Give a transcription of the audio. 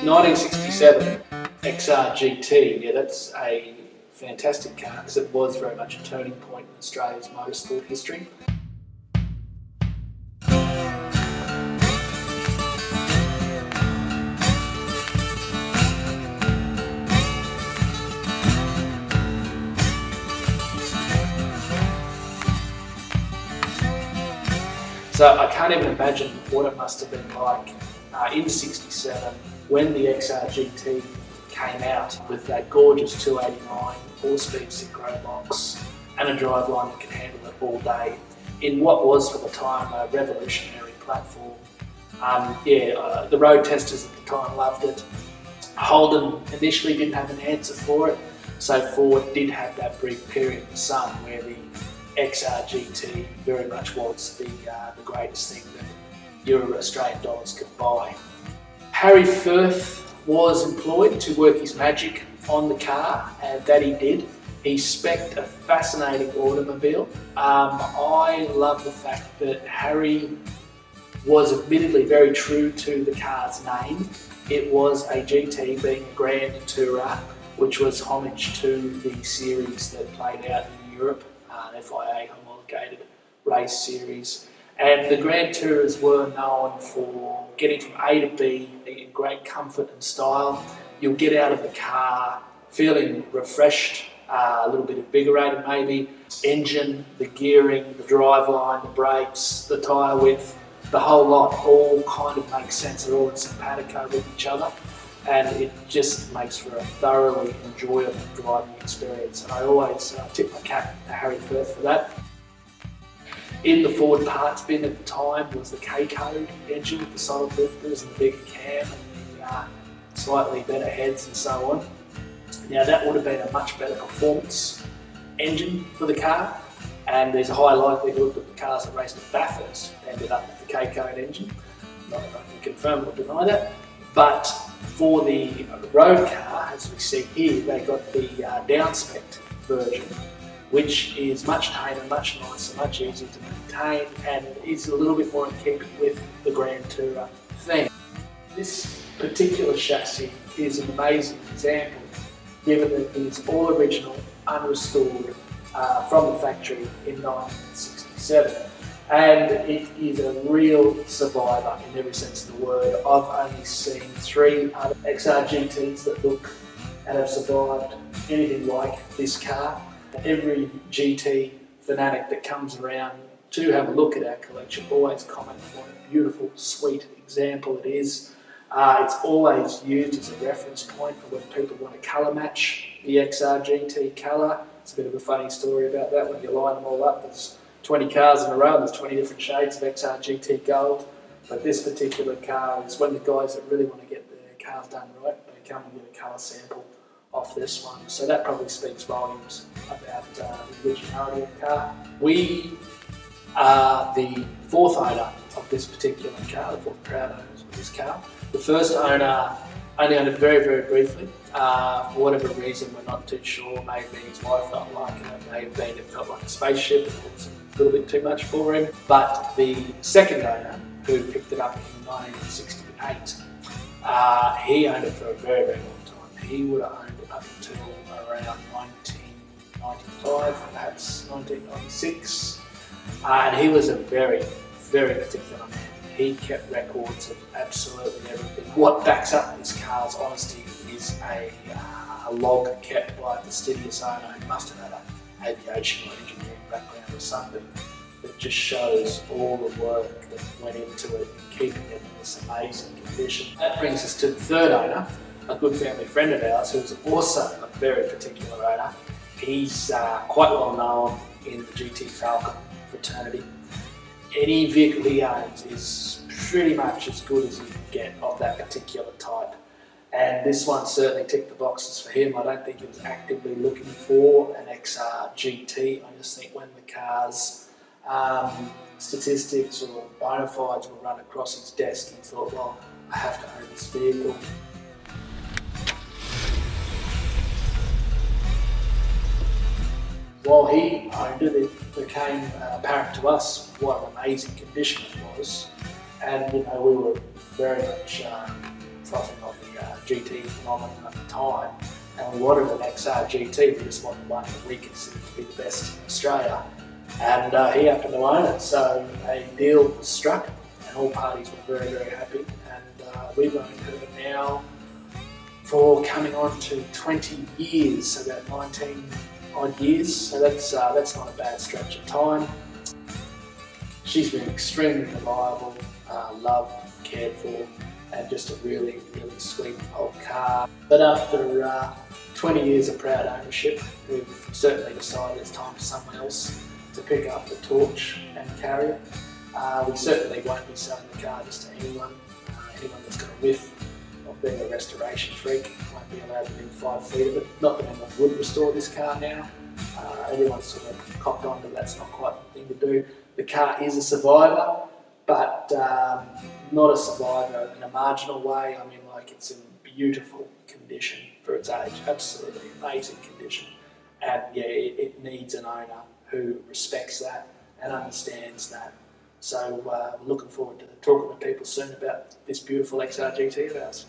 1967 XR GT, yeah, that's a fantastic car because it was very much a turning point in Australia's motorsport history. So I can't even imagine what it must have been like in '67 when the XR GT came out with that gorgeous 289 4-speed synchro box and a driveline that could handle it all day in what was for the time a revolutionary platform. The road testers at the time loved it. Holden initially didn't have an answer for it, so Ford did have that brief period in the sun where the XR GT very much was the greatest thing that your Australian dollars could buy. Harry Firth was employed to work his magic on the car, and that he did. He spec'd a fascinating automobile. I love the fact that Harry was admittedly very true to the car's name. It was a GT, being a Grand Tourer, which was homage to the series that played out in Europe, an FIA homologated race series. And the Grand Tourers were known for getting from A to B in great comfort and style. You'll get out of the car feeling refreshed, a little bit invigorated maybe. Engine, the gearing, the driveline, the brakes, the tyre width, the whole lot all kind of makes sense. They're all in simpatico with each other, and it just makes for a thoroughly enjoyable driving experience. And I always tip my cap to Harry Firth for that. In the Ford parts bin at the time was the K-code engine with the solid lifters and the bigger cam and the slightly better heads and so on. Now that would have been a much better performance engine for the car, and there's a high likelihood that the cars that raced at Bathurst ended up with the K-code engine. Not that I can confirm or deny that, but for the road car, as we see here, they got the down-spec version, which is much tamer, much nicer, much easier to maintain, and is a little bit more in keeping with the Grand Tourer theme. This particular chassis is an amazing example, given that it is all original, unrestored, from the factory in 1967. And it is a real survivor in every sense of the word. I've only seen 3 other XR GTs that look and have survived anything like this car. Every GT fanatic that comes around to have a look at our collection always comment on what a beautiful, sweet example it is. It's always used as a reference point for when people want to colour match the XR GT colour. It's a bit of a funny story about that. When you line them all up, there's 20 cars in a row, there's 20 different shades of XR GT gold. But this particular car is when the guys that really want to get their cars done right, they come and get a colour sample off this one. So that probably speaks volumes about the originality of the car. We are the 4th owner of this particular car, the 4th proud owners of this car. The first owner only owned it very, very briefly. For whatever reason, we're not too sure. Maybe his wife felt like it, maybe it felt like a spaceship, it was a little bit too much for him. But the second owner, who picked it up in 1968, he owned it for a very, very long time. He would have owned it up until around 1995, perhaps 1996. And he was a very, very particular man. He kept records of absolutely everything. What backs up this car's honesty is a log kept by a fastidious owner who must have had an aviation or engineering background or something that just shows all the work that went into it in keeping it in this amazing condition. That brings us to the third owner, a good family friend of ours who's also a very particular owner. He's quite well known in the GT Falcon fraternity. Any vehicle he owns is pretty much as good as you can get of that particular type. And this one certainly ticked the boxes for him. I don't think he was actively looking for an XR GT. I just think when the car's statistics or bona fides were run across his desk, he thought, well, I have to own this vehicle. While he owned it, it became apparent to us what an amazing condition it was, and we were very much frothing on GT phenomenon at the time, and we wanted an XR GT. We just wanted one that we considered to be the best in Australia, and he happened to own it. So a deal was struck, and all parties were very, very happy. And we've owned her now for coming on to 20 years, so about 19 odd years. So that's not a bad stretch of time. She's been extremely reliable, loved, cared for, and just a really, really sweet old car. But after 20 years of proud ownership, we've certainly decided it's time for someone else to pick up the torch and carry it. We certainly won't be selling the car just to anyone. Anyone that's got a whiff of being a restoration freak won't be allowed within 5 feet of it. Not that anyone would restore this car now. Everyone's sort of cocked on, but that's not quite the thing to do. The car is a survivor, but not a survivor in a marginal way. I mean, like, it's in beautiful condition for its age, absolutely amazing condition. And yeah, it needs an owner who respects that and understands that. So looking forward to talking to people soon about this beautiful XR GT of ours.